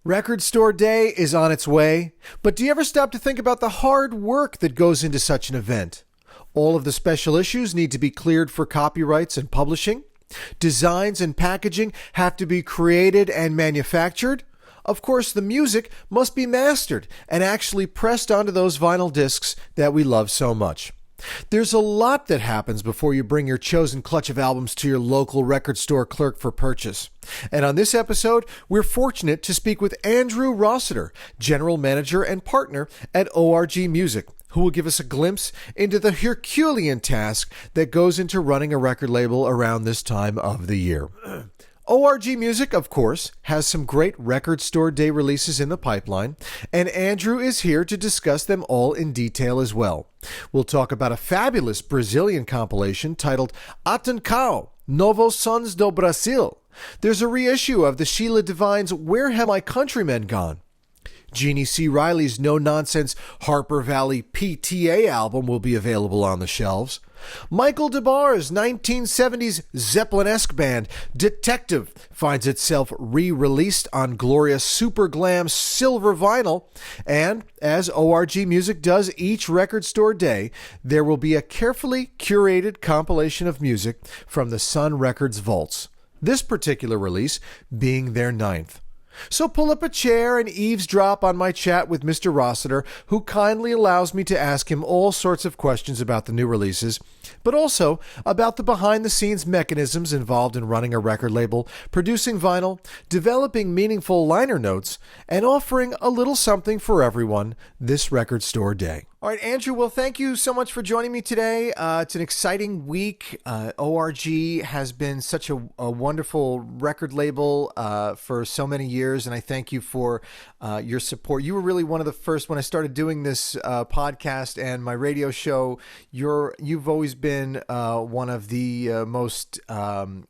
Record Store Day is on its way, but do you ever stop to think about the hard work that goes into such an event? All of the special issues need to be cleared for copyrights and publishing. Designs and packaging have to be created and manufactured. Of course, the music must be mastered and actually pressed onto those vinyl discs that we love so much. There's a lot that happens before you bring your chosen clutch of albums to your local record store clerk for purchase. And on this episode, we're fortunate to speak with Andrew Rossiter, General Manager and Partner at ORG Music, who will give us a glimpse into the Herculean task that goes into running a record label around this time of the year. ORG Music, of course, has some great Record Store Day releases in the pipeline, and Andrew is here to discuss them all in detail as well. We'll talk about a fabulous Brazilian compilation titled Atenção, Novos Sons do Brasil. There's a reissue of the Sheila Divine's Where Have My Countrymen Gone? Jeannie C. Riley's no-nonsense Harper Valley PTA album will be available on the shelves. Michael DeBar's 1970s Zeppelin-esque band Detective finds itself re-released on glorious super glam silver vinyl. And as ORG Music does each Record Store Day, there will be a carefully curated compilation of music from the Sun Records vaults. This particular release being their 9th. So pull up a chair and eavesdrop on my chat with Mr. Rossiter, who kindly allows me to ask him all sorts of questions about the new releases, but also about the behind-the-scenes mechanisms involved in running a record label, producing vinyl, developing meaningful liner notes, and offering a little something for everyone this Record Store Day. All right, Andrew, well, thank you so much for joining me today. It's an exciting week. ORG has been such a wonderful record label for so many years, and I thank you for your support. You were really one of the first, when I started doing this podcast and my radio show, you've always been one of the most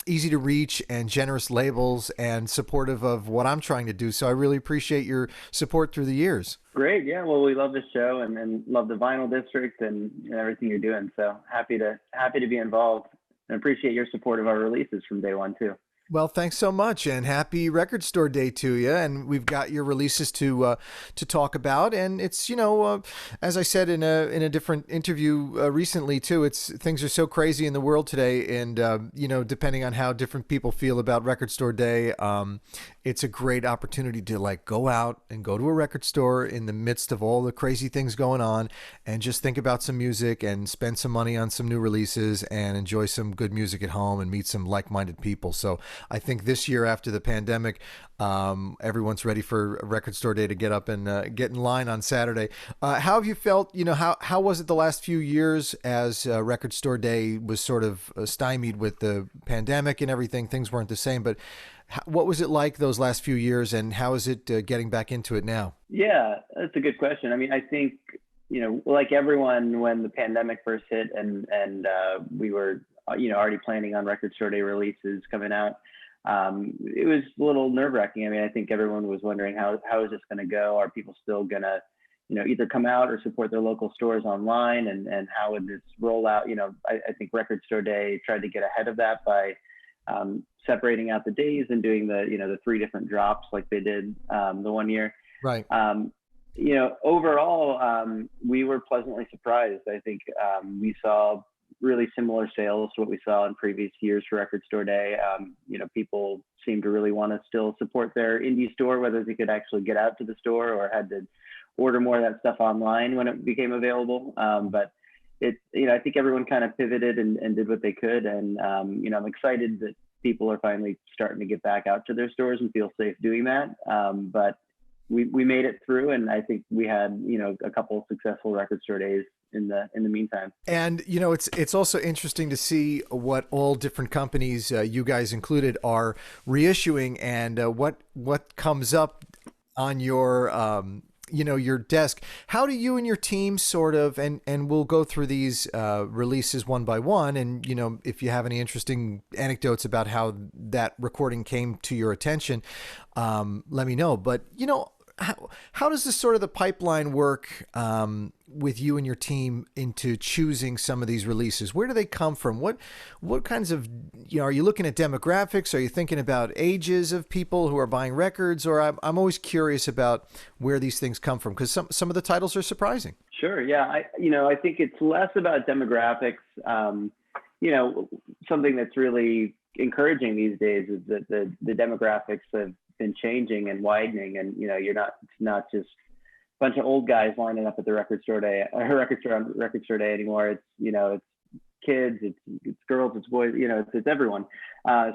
easy to reach and generous labels and supportive of what I'm trying to do. So I really appreciate your support through the years. Great. Yeah. Well, we love the show and love the Vinyl District and everything you're doing. So happy to be involved and appreciate your support of our releases from day one too. Well, thanks so much, and happy Record Store Day to you. And we've got your releases to talk about, and it's as I said in a different interview recently too. Things are so crazy in the world today, and depending on how different people feel about Record Store Day, it's a great opportunity to go out and go to a record store in the midst of all the crazy things going on, and just think about some music and spend some money on some new releases and enjoy some good music at home and meet some like-minded people. So I think this year after the pandemic, everyone's ready for Record Store Day to get up and get in line on Saturday. How have you felt? How was it the last few years as Record Store Day was sort of stymied with the pandemic and everything? Things weren't the same, but what was it like those last few years, and how is it getting back into it now? Yeah, that's a good question. I mean, I think, like everyone, when the pandemic first hit and we were, already planning on Record Store Day releases coming out, it was a little nerve-wracking. I mean, I think everyone was wondering how is this going to go? Are people still going to, either come out or support their local stores online? And how would this roll out? I think Record Store Day tried to get ahead of that by separating out the days and doing the 3 different drops like they did the one year. Right. Overall, we were pleasantly surprised. I think we saw really similar sales to what we saw in previous years for Record Store Day. People seem to really want to still support their indie store, whether they could actually get out to the store or had to order more of that stuff online when it became available. But I think everyone kind of pivoted and did what they could. And, I'm excited that people are finally starting to get back out to their stores and feel safe doing that. But we made it through, and I think we had, a couple of successful Record Store Days in the meantime. And, it's also interesting to see what all different companies, you guys included, are reissuing, and what comes up on your your desk. How do you and your team sort of, and we'll go through these releases one by one, and if you have any interesting anecdotes about how that recording came to your attention, let me know. But how does this sort of the pipeline work with you and your team into choosing some of these releases? Where do they come from? What kinds of, are you looking at demographics? Are you thinking about ages of people who are buying records? Or I'm always curious about where these things come from, because some of the titles are surprising. Sure. Yeah. I think it's less about demographics. Something that's really encouraging these days is that the demographics have been changing and widening, and it's not just a bunch of old guys lining up at the record store day anymore. It's kids, it's girls, it's boys, it's everyone.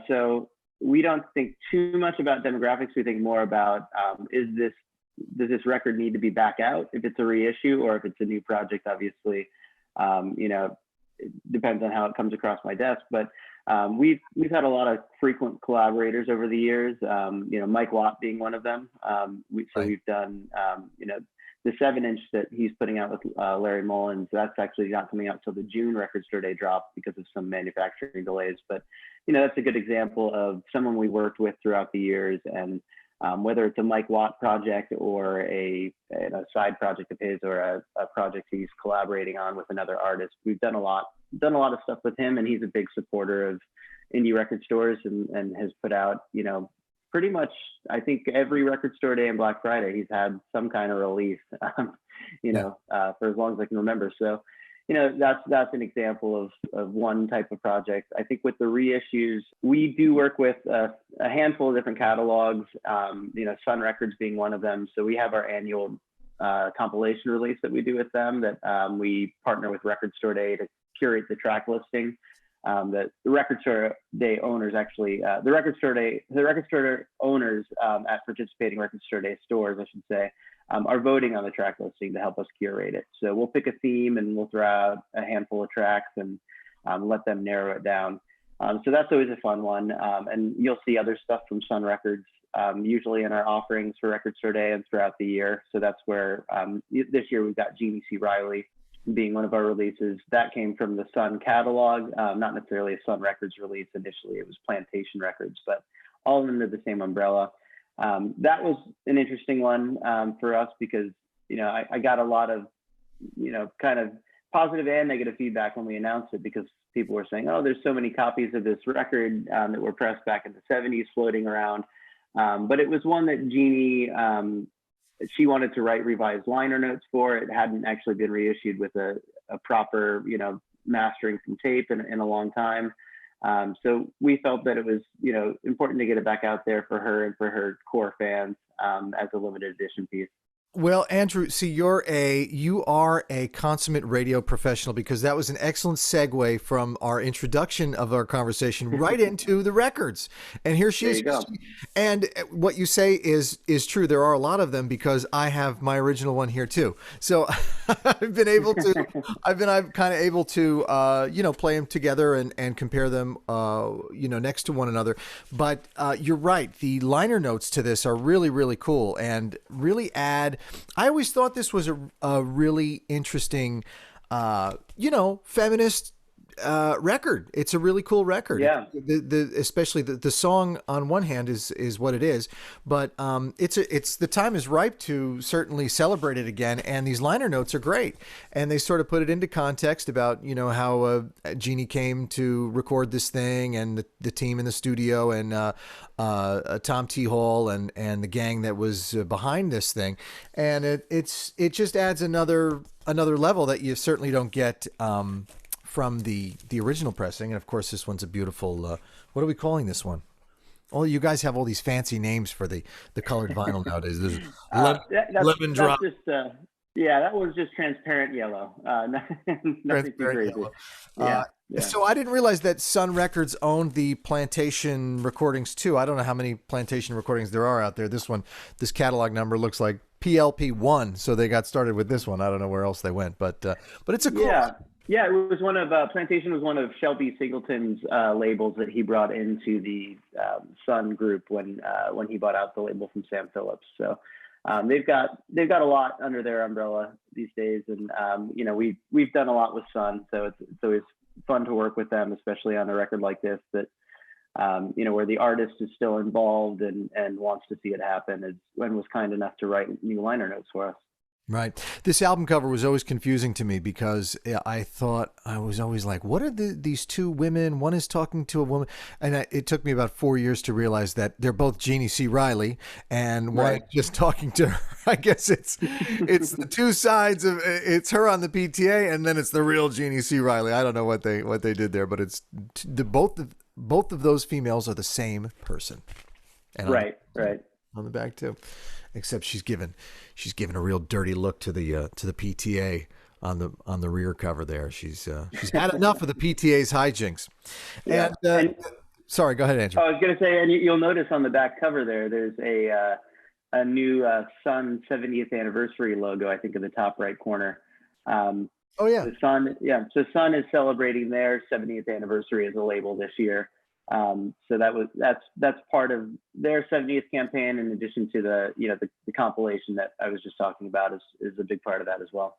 So we don't think too much about demographics. We think more about does this record need to be back out if it's a reissue, or if it's a new project? Obviously, it depends on how it comes across my desk. But we've had a lot of frequent collaborators over the years. Mike Watt being one of them. We've done the 7-inch that he's putting out with Larry Mullins. That's actually not coming out till the June Record Store Day drop because of some manufacturing delays. But that's a good example of someone we worked with throughout the years, and whether it's a Mike Watt project or a side project of his, or a project he's collaborating on with another artist. We've done a lot of stuff with him, and he's a big supporter of indie record stores, and has put out, pretty much, I think, every Record Store Day and Black Friday, he's had some kind of release, for as long as I can remember. So, that's an example of one type of project. I think with the reissues, we do work with a handful of different catalogs, Sun Records being one of them. So we have our annual compilation release that we do with them, that we partner with Record Store Day to curate the track listing. That the Record Store Day owners actually, the Record Store owners at participating Record Store Day stores, I should say, are voting on the track listing to help us curate it. So we'll pick a theme and we'll throw out a handful of tracks and let them narrow it down. So that's always a fun one. And you'll see other stuff from Sun Records, usually in our offerings for Record Store Day and throughout the year. So that's where this year we've got Jeannie C. Riley being one of our releases. That came from the Sun catalog, not necessarily a Sun Records release initially. It was Plantation Records, but all under the same umbrella. That was an interesting one for us because, I got a lot of, kind of positive and negative feedback when we announced it, because people were saying, oh, there's so many copies of this record that were pressed back in the 70s floating around. But it was one that Jeannie, she wanted to write revised liner notes for. It hadn't actually been reissued with a proper, mastering from tape in a long time. So we felt that it was, important to get it back out there for her and for her core fans as a limited edition piece. Well, Andrew, see, you are a consummate radio professional, because that was an excellent segue from our introduction of our conversation right into the records. And here she is. And what you say is true. There are a lot of them, because I have my original one here too. So I've been kind of able to, play them together and compare them, next to one another. But you're right. The liner notes to this are really, really cool and really add. I always thought this was a really interesting, feminist record. It's a really cool record. Yeah. Especially the song on one hand is what it is, but it's the time is ripe to certainly celebrate it again. And these liner notes are great, and they sort of put it into context about how Jeannie came to record this thing, and the team in the studio, and Tom T. Hall and the gang that was behind this thing, and it just adds another level that you certainly don't get from the original pressing. And of course, this one's a beautiful, what are we calling this one? Oh, you guys have all these fancy names for the colored vinyl nowadays. This is lemon drop. That was just transparent yellow. Nothing too crazy. Yeah. So I didn't realize that Sun Records owned the Plantation recordings too. I don't know how many Plantation recordings there are out there. This catalog number looks like PLP1, so they got started with this one. I don't know where else they went, but it's a cool one. Yeah, it was one of Plantation was one of Shelby Singleton's labels that he brought into the Sun group when he bought out the label from Sam Phillips. So they've got a lot under their umbrella these days, and we've done a lot with Sun, so it's always fun to work with them, especially on a record like this that where the artist is still involved and wants to see it happen, and was kind enough to write new liner notes for us. Right. This album cover was always confusing to me because I thought, I was always like, what are these two women? One is talking to a woman. And it took me about 4 years to realize that they're both Jeannie C. Riley, and one is just talking to her. I guess it's the two sides of it's her on the PTA, and then it's the real Jeannie C. Riley. I don't know what they did there, but it's both of those females are the same person. And right. On the back too, except she's given a real dirty look to the PTA on the rear cover there. She's had enough of the PTA's hijinks. Yeah. And sorry, go ahead, Andrew. I was going to say, and you'll notice on the back cover there's a new Sun 70th anniversary logo, I think, in the top right corner. Oh yeah, the Sun. Yeah, so Sun is celebrating their 70th anniversary as a label this year. So that's part of their 70th campaign, in addition to the compilation that I was just talking about is a big part of that as well.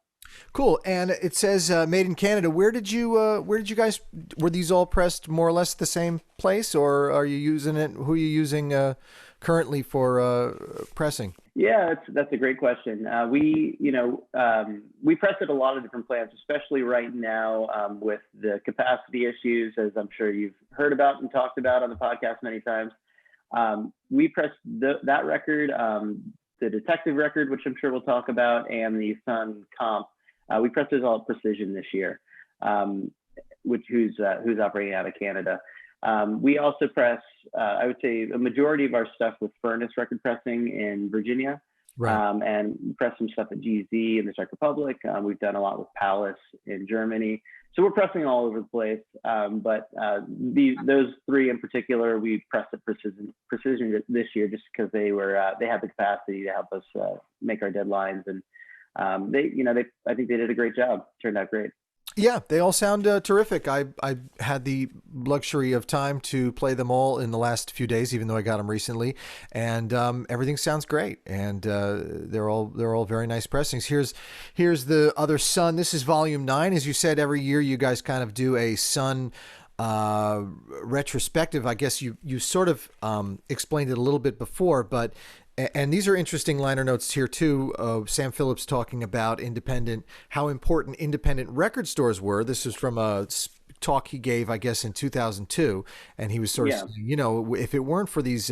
Cool. And it says made in Canada. Where did you guys, were these all pressed more or less the same place, or are you using it? Who are you using currently for pressing? Yeah, that's a great question. We press at a lot of different plants, especially right now with the capacity issues, as I'm sure you've heard about and talked about on the podcast many times. We pressed that record, the Detective record, which I'm sure we'll talk about, and the Sun Comp. We pressed those all at Precision this year, who's operating out of Canada. We also press, I would say, a majority of our stuff with Furnace Record Pressing in Virginia, right. And press some stuff at GZ in the Czech Republic. We've done a lot with Palace in Germany. So we're pressing all over the place. But those three in particular, we pressed at Precision this year just because they had the capacity to help us make our deadlines. And I think they did a great job. Turned out great. Yeah, they all sound terrific. I had the luxury of time to play them all in the last few days, even though I got them recently, and everything sounds great. And they're all very nice pressings. Here's the other Sun. This is Volume 9. As you said, every year you guys kind of do a Sun retrospective. I guess you sort of explained it a little bit before, but. And these are interesting liner notes here too. Sam Phillips talking about how important independent record stores were. This is from a talk he gave, I guess, in 2002, and he was sort of saying, if it weren't for these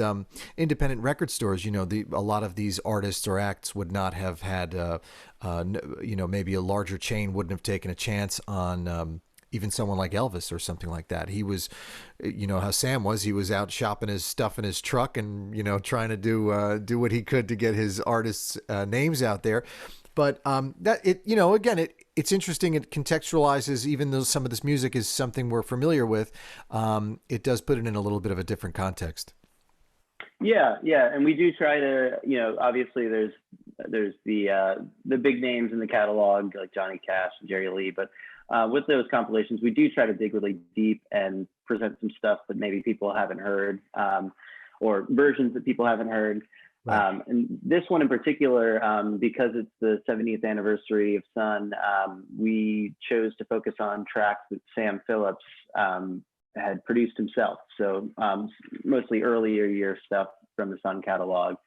independent record stores, a lot of these artists or acts would not have had, maybe a larger chain wouldn't have taken a chance on. Even someone like Elvis or something like that. He was, how Sam was. He was out shopping his stuff in his truck and trying to do what he could to get his artists' names out there. But it's interesting. It contextualizes, even though some of this music is something we're familiar with. It does put it in a little bit of a different context. Yeah, and we do try to, obviously there's the big names in the catalog like Johnny Cash and Jerry Lee, but with those compilations, we do try to dig really deep and present some stuff that maybe people haven't heard, or versions that people haven't heard. Right. And this one in particular, because it's the 70th anniversary of Sun, we chose to focus on tracks that Sam Phillips had produced himself. So mostly earlier year stuff from the Sun catalog.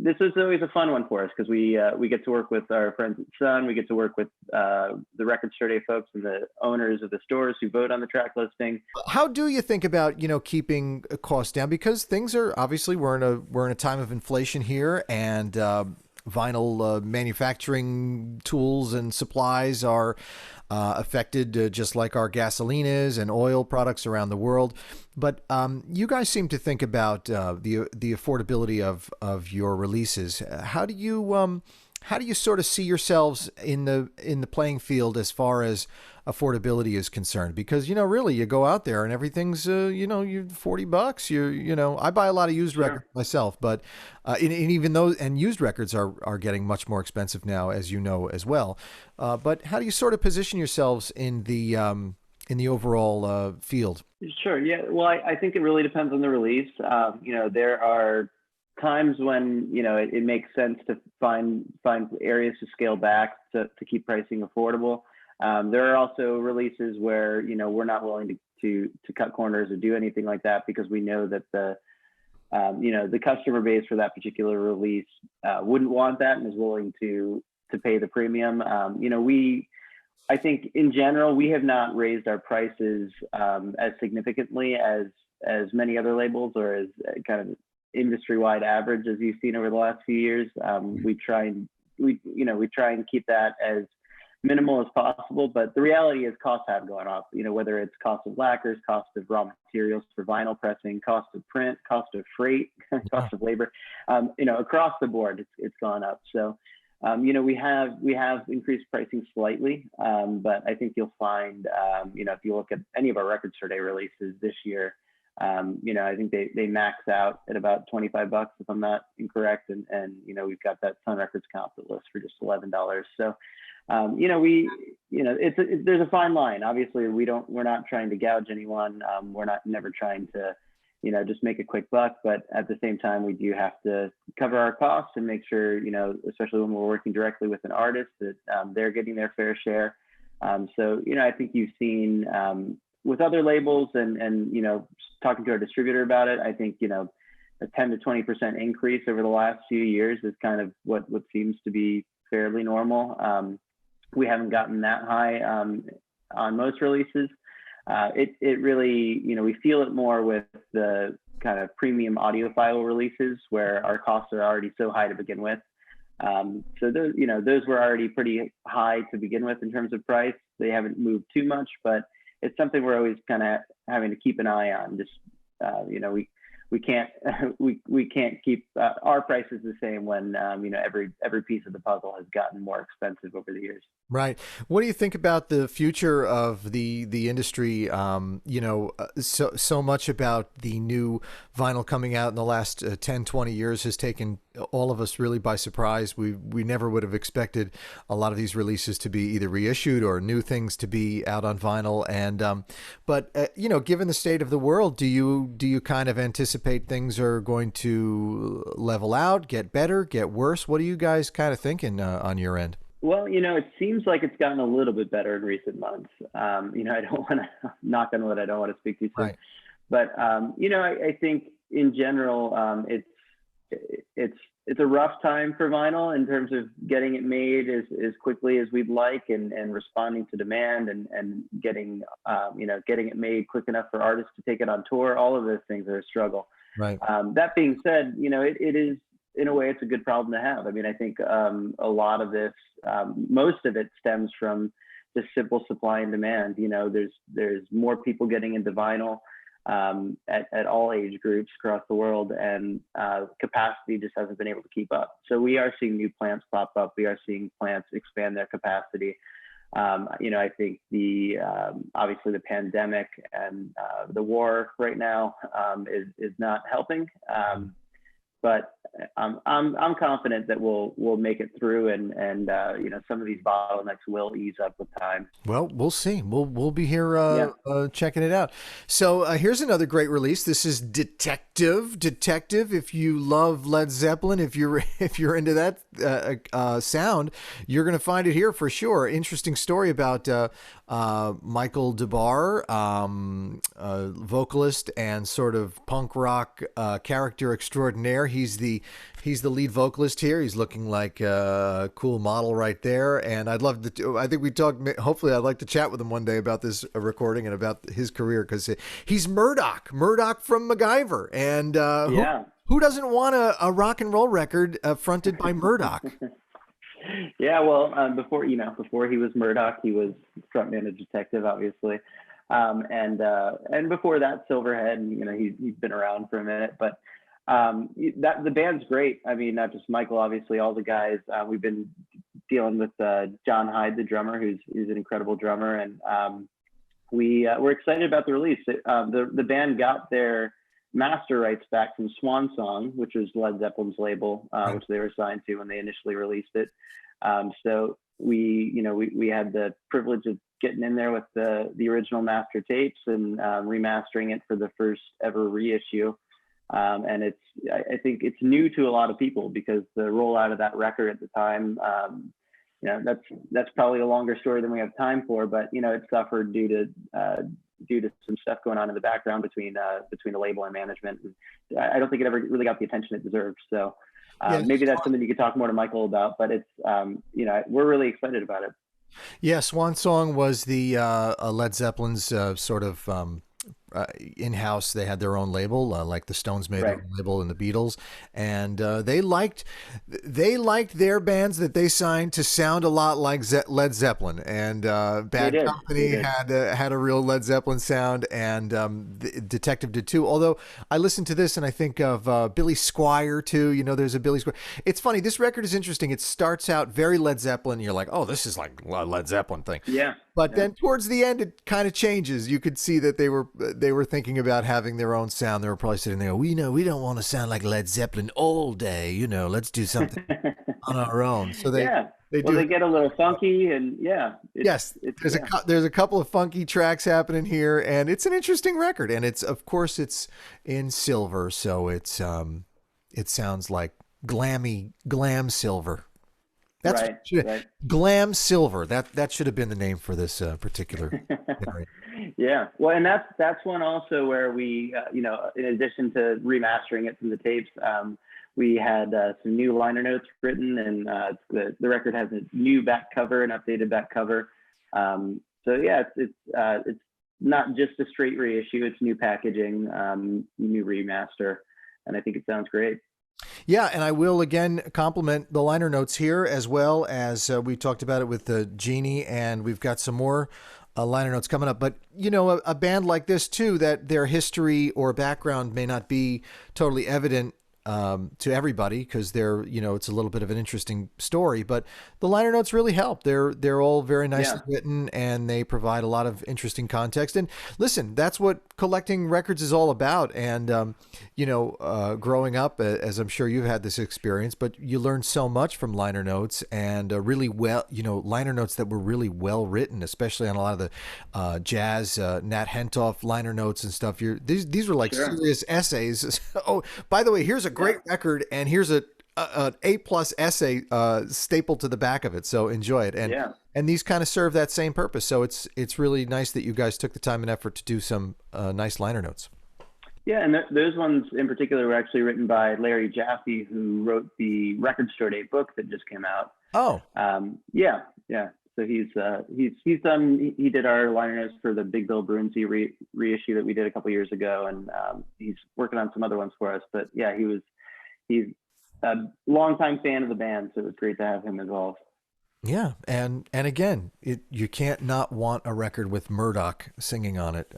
This is always a fun one for us because we get to work with our friends at Sun. We get to work with the Record Store Day folks and the owners of the stores who vote on the track listing. How do you think about keeping costs down? Because things are obviously we're in a time of inflation here, and vinyl manufacturing tools and supplies are affected just like our gasoline is and oil products around the world. But you guys seem to think about the affordability of your releases. How do you sort of see yourselves in the playing field as far as affordability is concerned? Because really you go out there and everything's you $40. I buy a lot of used records myself, but and even those and used records are getting much more expensive now, as you know as well. But how do you sort of position yourselves in the overall field? Sure. Yeah. Well, I think it really depends on the release. There are times when it makes sense to find areas to scale back to keep pricing affordable. There are also releases where we're not willing to cut corners or do anything like that, because we know that the customer base for that particular release wouldn't want that and is willing to pay the premium. I think in general, we have not raised our prices as significantly as many other labels, or as kind of industry-wide average as you've seen over the last few years. We try and keep that as minimal as possible, but the reality is costs have gone up, whether it's cost of lacquers, cost of raw materials for vinyl pressing, cost of print, cost of freight, cost of labor, across the board, it's gone up. So, we have increased pricing slightly, but I think you'll find, if you look at any of our Record Store Day releases this year, I think they max out at about $25 if I'm not incorrect, and we've got that Sun Records comp that lists for just $11. So, there's a fine line. Obviously, we're not trying to gouge anyone. We're never trying to, just make a quick buck. But at the same time, we do have to cover our costs and make sure, especially when we're working directly with an artist, that they're getting their fair share. So, I think you've seen with other labels and talking to our distributor about it, I think, a 10 to 20% increase over the last few years is kind of what seems to be fairly normal. We haven't gotten that high on most releases. It really, we feel it more with the kind of premium audiophile releases where our costs are already so high to begin with. So those were already pretty high to begin with in terms of price. They haven't moved too much, but it's something we're always kind of having to keep an eye on. Just, we can't keep our prices the same when every piece of the puzzle has gotten more expensive over the years. Right. What do you think about the future of the industry? So much about the new vinyl coming out in the last 10, 20 years has taken all of us really by surprise. We never would have expected a lot of these releases to be either reissued or new things to be out on vinyl. And but given the state of the world, do you kind of anticipate things are going to level out, get better, get worse? What are you guys kind of thinking on your end? Well, it seems like it's gotten a little bit better in recent months. I don't want to knock on wood. I don't want to speak too soon, right. But I think in general, it's a rough time for vinyl in terms of getting it made as quickly as we'd like, and responding to demand, and getting it made quick enough for artists to take it on tour. All of those things are a struggle. Right. That being said, it is, in a way, it's a good problem to have. I mean, I think a lot of this, most of it stems from just simple supply and demand. There's more people getting into vinyl at all age groups across the world, and capacity just hasn't been able to keep up. So we are seeing new plants pop up. We are seeing plants expand their capacity. I think obviously the pandemic and the war right now is not helping. But I'm confident that we'll make it through, and some of these bottlenecks will ease up with time. Well, we'll see. We'll be here checking it out. So here's another great release. This is Detective. If you love Led Zeppelin, if you're into that sound, you're going to find it here for sure. Interesting story about Michael DeBar, vocalist and sort of punk rock character extraordinaire. He's the lead vocalist here. He's looking like a cool model right there. And I'd love to, I think we talked, hopefully I'd like to chat with him one day about this recording and about his career, because he's Murdoch from MacGyver. And who doesn't want a rock and roll record fronted by Murdoch? Yeah, well, before he was Murdoch, he was frontman of Detective, obviously. And before that, Silverhead, he's been around for a minute, but the band's great. I mean, not just Michael, obviously, all the guys. We've been dealing with John Hyde, the drummer, who's an incredible drummer, and we're excited about the release. The band got their master rights back from Swan Song, which was Led Zeppelin's label, which they were signed to when they initially released it. So we had the privilege of getting in there with the original master tapes and remastering it for the first ever reissue. And I think it's new to a lot of people, because the rollout of that record at the time, that's probably a longer story than we have time for, but it suffered due to due to some stuff going on in the background between the label and management. And I don't think it ever really got the attention it deserved. So Yes. maybe that's something you could talk more to Michael about. But it's we're really excited about it. Yeah, Swan Song was the Led Zeppelin's sort of in-house. They had their own label, like the Stones made their Right. own label and the Beatles, and they liked their bands that they signed to sound a lot like Led Zeppelin. And They Bad did. Company They did. had a real Led Zeppelin sound, and Detective did too. Although I listen to this and I think of Billy Squier too. You know, there's a Billy Squier. It's funny. This record is interesting. It starts out very Led Zeppelin. You're like, oh, this is like a Led Zeppelin thing. Yeah. But Yeah. then towards the end, it kind of changes. You could see that they were thinking about having their own sound. They were probably sitting there, we don't want to sound like Led Zeppelin all day. You know, let's do something on our own. So Yeah. they Well, do. they get a little funky, and yeah, Yes, there's a couple of funky tracks happening here, and it's an interesting record. And it's, of course, it's in silver, so it sounds like glam silver. That's right. Right. Glam Silver. That should have been the name for this particular area. Yeah. Well, and that's one also where we, in addition to remastering it from the tapes, we had some new liner notes written, and the record has a new back cover, an updated back cover. So yeah, it's not just a straight reissue; it's new packaging, new remaster, and I think it sounds great. Yeah, and I will again compliment the liner notes here, as well as we talked about it with the Genie, and we've got some more liner notes coming up. But you know, a band like this too, that their history or background may not be totally evident to everybody, because it's a little bit of an interesting story, but the liner notes really help. They're all very nicely written, and they provide a lot of interesting context. And listen, that's what collecting records is all about. And growing up, as I'm sure you've had this experience, but you learn so much from liner notes, and liner notes that were really well written, especially on a lot of the jazz Nat Hentoff liner notes and stuff. These were like serious essays. Oh, by the way, here's a great record, and here's an A+ essay stapled to the back of it. So enjoy it. And these kind of serve that same purpose. So it's really nice that you guys took the time and effort to do some nice liner notes. Yeah, and those ones in particular were actually written by Larry Jaffe, who wrote the Record Store Day book that just came out. Oh, yeah. So he did our liner notes for the Big Bill Brunsey reissue that we did a couple years ago, and he's working on some other ones for us. But yeah, he's a longtime fan of the band, so it was great to have him involved. yeah, and again, you can't not want a record with Murdoch singing on it.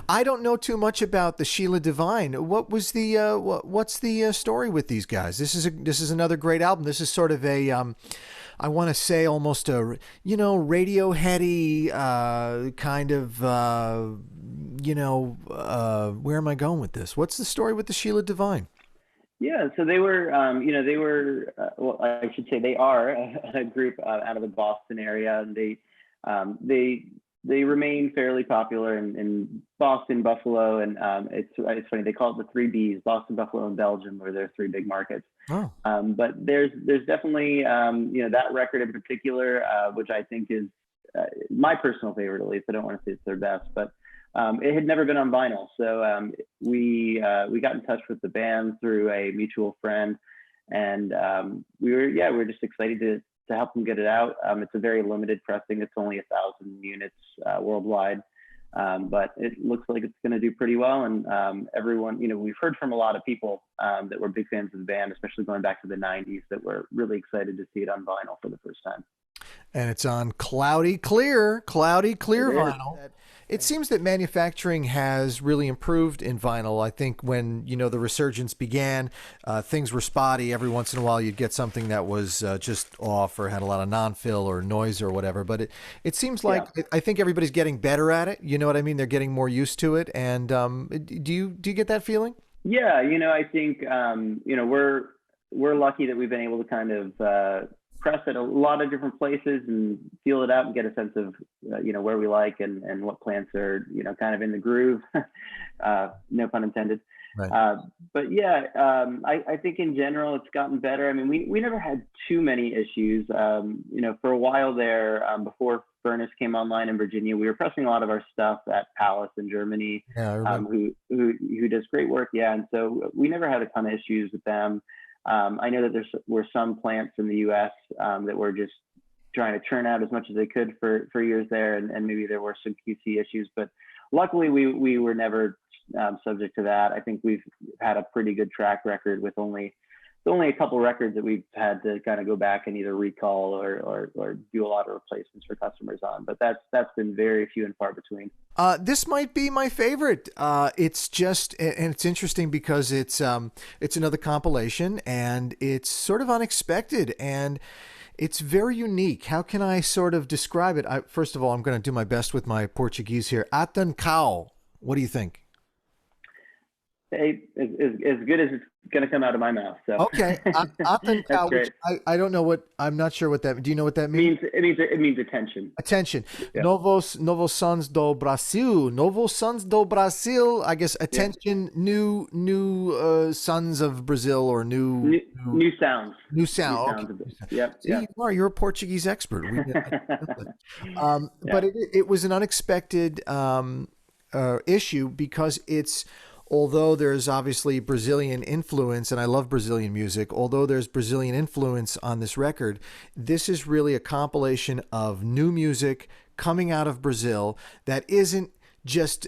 I don't know too much about the Sheila Divine. What was what's the story with these guys? This is another great album. This is sort of a I want to say almost a Radioheady kind of where am I going with this? What's the story with the Sheila Divine? Yeah, so they were, well, I should say they are a group out of the Boston area, and they remain fairly popular in Boston, Buffalo, and it's funny, they call it the three Bs: Boston, Buffalo, and Belgium, were their three big markets. Oh. But there's definitely that record in particular, which I think is my personal favorite, at least. I don't want to say it's their best, but it had never been on vinyl, so we got in touch with the band through a mutual friend, and we were just excited to help them get it out. It's a very limited pressing; it's only 1,000 units worldwide, but it looks like it's going to do pretty well. And everyone, we've heard from a lot of people that were big fans of the band, especially going back to the '90s, that were really excited to see it on vinyl for the first time. And it's on cloudy clear vinyl. It seems that manufacturing has really improved in vinyl. I think when, the resurgence began, things were spotty. Every once in a while you'd get something that was just off or had a lot of non-fill or noise or whatever. But it seems like, I think everybody's getting better at it. You know what I mean? They're getting more used to it. And do you get that feeling? Yeah, I think, we're lucky that we've been able to kind of press at a lot of different places and feel it out and get a sense of where we like and what plants are kind of in the groove, no pun intended. Right. but yeah, I think in general it's gotten better. I mean, we never had too many issues. For a while there, before Furnace came online in Virginia, we were pressing a lot of our stuff at Palace in Germany, Yeah, I remember. who does great work. Yeah, and so we never had a ton of issues with them. I know that were some plants in the U.S. That were just trying to churn out as much as they could for years there, and maybe there were some QC issues, but luckily we were never subject to that. I think we've had a pretty good track record with only a couple records that we've had to kind of go back and either recall or do a lot of replacements for customers on. But that's been very few and far between. This might be my favorite. It's just, and it's interesting because it's another compilation, and it's sort of unexpected, and it's very unique. How can I sort of describe it? First of all, I'm going to do my best with my Portuguese here. Atenção. What do you think? Hey, as good as it's going to come out of my mouth. So Okay, that's Atenção, which great. I don't know what, I'm not sure what that, do you know what that means? It means attention. Attention. Yeah. Novos Sons do Brasil. Novos Sons do Brasil. I guess Yeah. attention. New sons of Brazil, or New, new sounds. new New sound. sounds. Okay. Yep. See, Yep. you're a Portuguese expert. Yeah. But it was an unexpected issue because although there's obviously Brazilian influence, and I love Brazilian music, although there's Brazilian influence on this record, this is really a compilation of new music coming out of Brazil that isn't just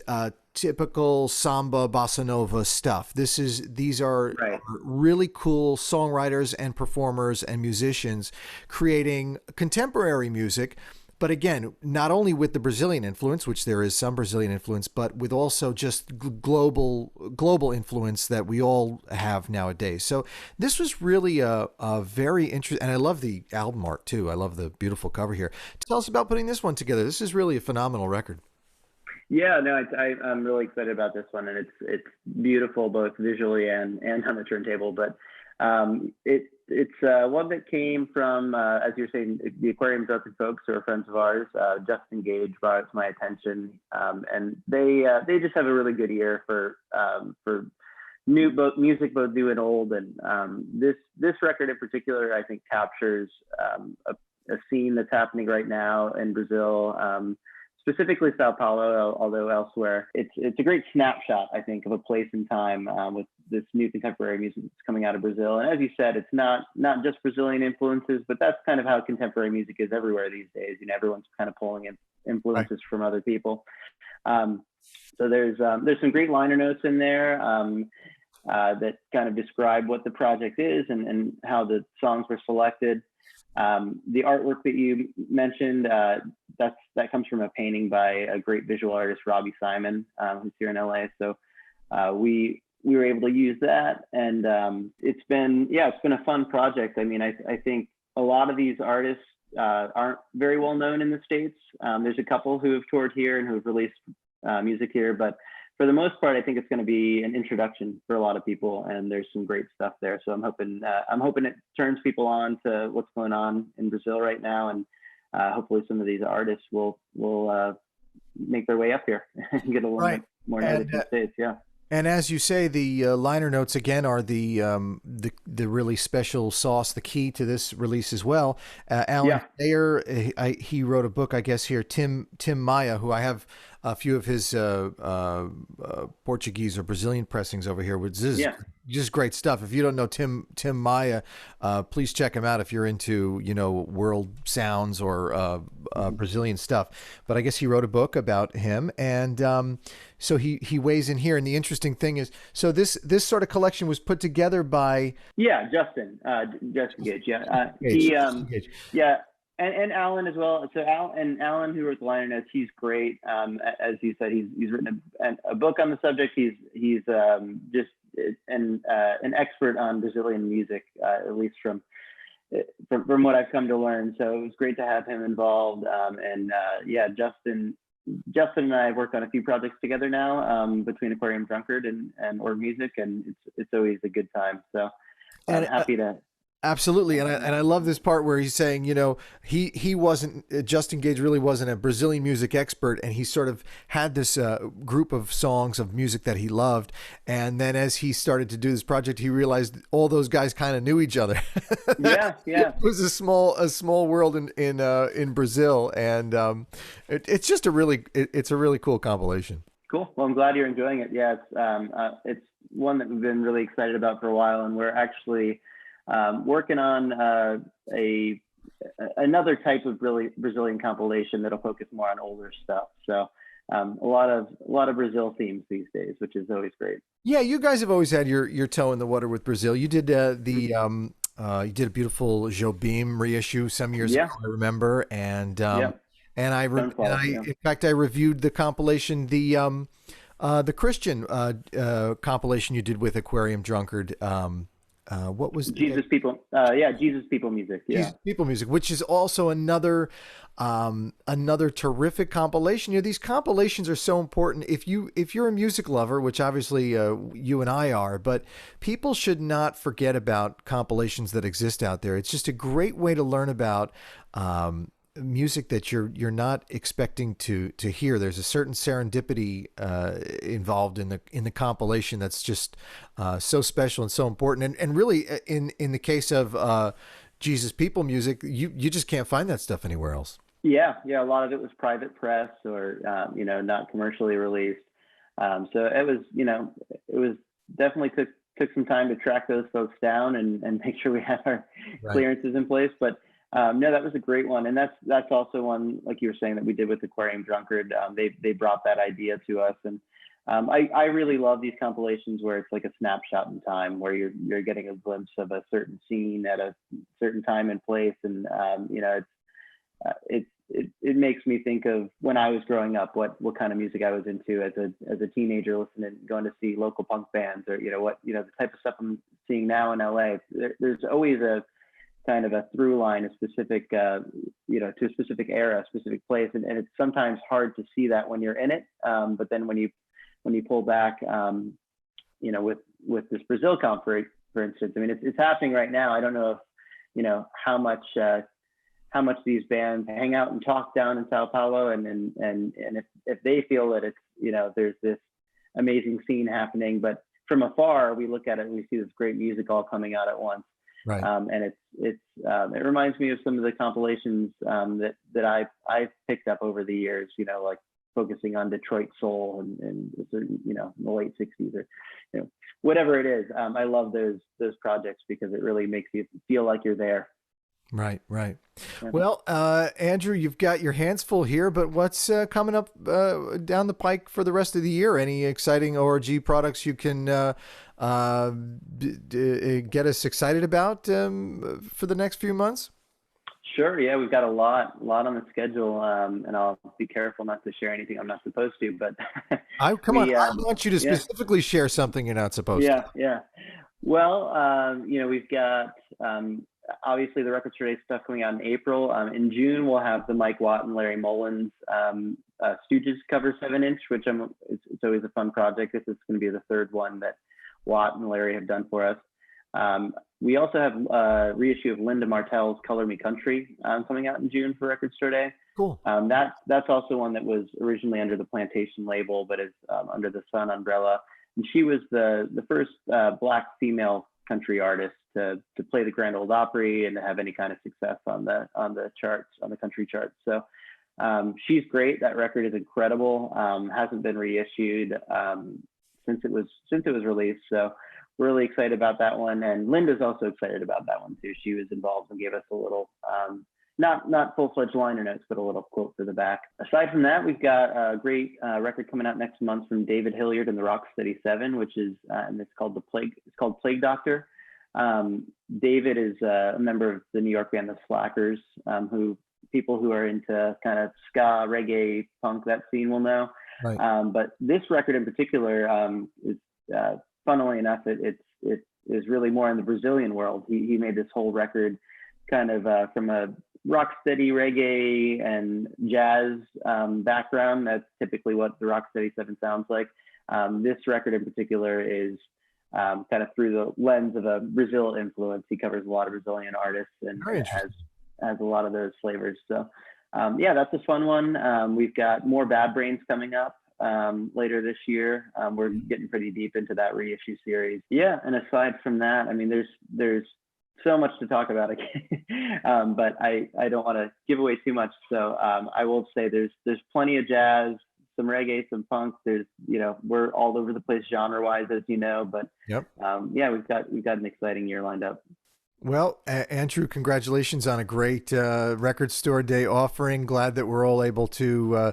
typical samba bossa nova stuff. These are Right. really cool songwriters and performers and musicians creating contemporary music. But again, not only with the Brazilian influence, which there is some Brazilian influence, but with also just global influence that we all have nowadays. So this was really a very interesting, and I love the album art too. I love the beautiful cover here. Tell us about putting this one together. This is really a phenomenal record. Yeah, no, I'm really excited about this one, and it's beautiful both visually and on the turntable. But it's one that came from, as you're saying, the Aquarium Drunken folks, who are friends of ours. Justin Gage brought it to my attention, and they just have a really good ear for music, both new and old. And this record in particular, I think, captures a scene that's happening right now in Brazil. Specifically Sao Paulo, although elsewhere. It's a great snapshot, I think, of a place and time with this new contemporary music that's coming out of Brazil. And as you said, it's not just Brazilian influences, but that's kind of how contemporary music is everywhere these days. Everyone's kind of pulling in influences from other people. So there's some great liner notes in there that kind of describe what the project is and how the songs were selected. The artwork that you mentioned, that comes from a painting by a great visual artist, Robbie Simon, who's here in LA. So we were able to use that, and it's been a fun project. I mean, I think a lot of these artists aren't very well known in the States. There's a couple who have toured here and who have released music here, but for the most part, I think it's going to be an introduction for a lot of people, and there's some great stuff there. So I'm hoping it turns people on to what's going on in Brazil right now, and hopefully some of these artists will make their way up here and get a little bit more notice in the States. Yeah. And as you say, the liner notes again are the really special sauce, the key to this release as well. Alan Thayer, he wrote a book, I guess here. Tim Maia, who I have a few of his Portuguese or Brazilian pressings over here, which is just great stuff. If you don't know Tim Maia, please check him out if you're into world sounds or Brazilian stuff. But I guess he wrote a book about him, and so he weighs in here. And the interesting thing is, so this sort of collection was put together by Justin Gage. Gage. And Alan as well. So Alan, who wrote the liner notes, he's great. As you said, he's written a book on the subject. He's just an expert on Brazilian music, at least from what I've come to learn. So it was great to have him involved. Justin and I have worked on a few projects together now, between Aquarium Drunkard and Org Music, and it's always a good time. So I'm happy to Absolutely, and I love this part where he's saying, he wasn't Justin Gage really wasn't a Brazilian music expert, and he sort of had this group of songs of music that he loved, and then as he started to do this project, he realized all those guys kind of knew each other. Yeah, It yeah. was a small world in Brazil, and it's just it's a really cool compilation. Cool. Well, I'm glad you're enjoying it. Yeah, it's one that we've been really excited about for a while, and we're actually working on a another type of really Brazilian compilation that'll focus more on older stuff. So a lot of Brazil themes these days, which is always great. Yeah, you guys have always had your toe in the water with Brazil. You did you did a beautiful Jobim reissue some years ago, Yeah, I remember, yeah. and Stonefall. I Yeah. in fact I reviewed the compilation, the Christian compilation you did with Aquarium Drunkard. What was Jesus people. Yeah, Jesus people music. Yeah. Jesus People Music, which is also another terrific compilation. These compilations are so important. If you're a music lover, which obviously you and I are, but people should not forget about compilations that exist out there. It's just a great way to learn about music that you're not expecting to hear. There's a certain serendipity involved in the compilation that's just so special and so important. And really, in the case of Jesus People Music, you just can't find that stuff anywhere else. Yeah, yeah. A lot of it was private press or not commercially released. So it was definitely took some time to track those folks down and make sure we had our Right. clearances in place. But no, that was a great one, and that's also one like you were saying that we did with Aquarium Drunkard. They brought that idea to us, and I really love these compilations where it's like a snapshot in time, where you're getting a glimpse of a certain scene at a certain time and place, and it makes me think of when I was growing up, what kind of music I was into as a teenager, listening, going to see local punk bands, or the type of stuff I'm seeing now in LA. There's always a kind of a through line, a specific to a specific era, a specific place, and it's sometimes hard to see that when you're in it. But then when you pull back, with this Brazil comp, for instance, I mean it's happening right now. I don't know if how much these bands hang out and talk down in Sao Paulo, and if they feel that it's there's this amazing scene happening, but from afar we look at it and we see this great music all coming out at once. Right. And it reminds me of some of the compilations that I've picked up over the years, like focusing on Detroit soul and the late '60s, or whatever it is. I love those projects because it really makes you feel like you're there. Right, right. Yeah. Well, Andrew, you've got your hands full here, but what's coming up down the pike for the rest of the year? Any exciting ORG products you can get us excited about for the next few months? Sure. Yeah, we've got a lot on the schedule, and I'll be careful not to share anything I'm not supposed to. But Come on, we, I want you to yeah, specifically share something you're not supposed to. yeah, yeah. Well, we've got obviously the Record Store Day stuff coming out in April. In June, we'll have the Mike Watt and Larry Mullins Stooges cover 7-inch, which it's always a fun project. This is going to be the third one that Watt and Larry have done for us. We also have a reissue of Linda Martell's Color Me Country coming out in June for Record Store Day. Cool. That's also one that was originally under the Plantation label, but is under the Sun umbrella. And she was the first Black female country artist to play the Grand Ole Opry and to have any kind of success on the charts, on the country charts. So she's great. That record is incredible. Hasn't been reissued since it was released. So we're really excited about that one. And Linda's also excited about that one too. She was involved and gave us a little not full-fledged liner notes, but a little quote for the back. Aside from that, we've got a great record coming out next month from David Hilliard and the Rocksteady Seven, which is and it's called Plague Doctor. David is a member of the New York band The Slackers, who people who are into kind of ska, reggae, punk, that scene will know. Right. But this record in particular is, funnily enough, it is really more in the Brazilian world. He made this whole record kind of from a rocksteady reggae and jazz background. That's typically what the Rocksteady Seven sounds like. This record in particular is kind of through the lens of a Brazil influence. He covers a lot of Brazilian artists and Very interesting. has a lot of those flavors. So yeah, that's a fun one. We've got more Bad Brains coming up later this year. We're getting pretty deep into that reissue series. Yeah, and aside from that, I mean, there's so much to talk about again, but I don't want to give away too much. So I will say there's plenty of jazz, some reggae, some funk. There's, we're all over the place genre wise, as you know, but Yep. yeah, we've got an exciting year lined up. Well, Andrew, congratulations on a great record store day offering. Glad that we're all able to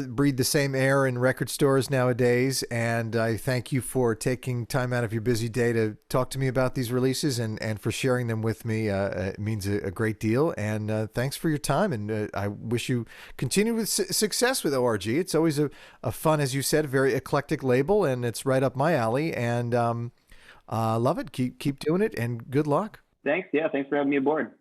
breathe the same air in record stores nowadays. And I thank you for taking time out of your busy day to talk to me about these releases and for sharing them with me. It means a great deal. And thanks for your time. And I wish you continued success with ORG. It's always a fun, as you said, very eclectic label, and it's right up my alley. And love it. Keep doing it, and good luck. Thanks. Yeah, thanks for having me aboard.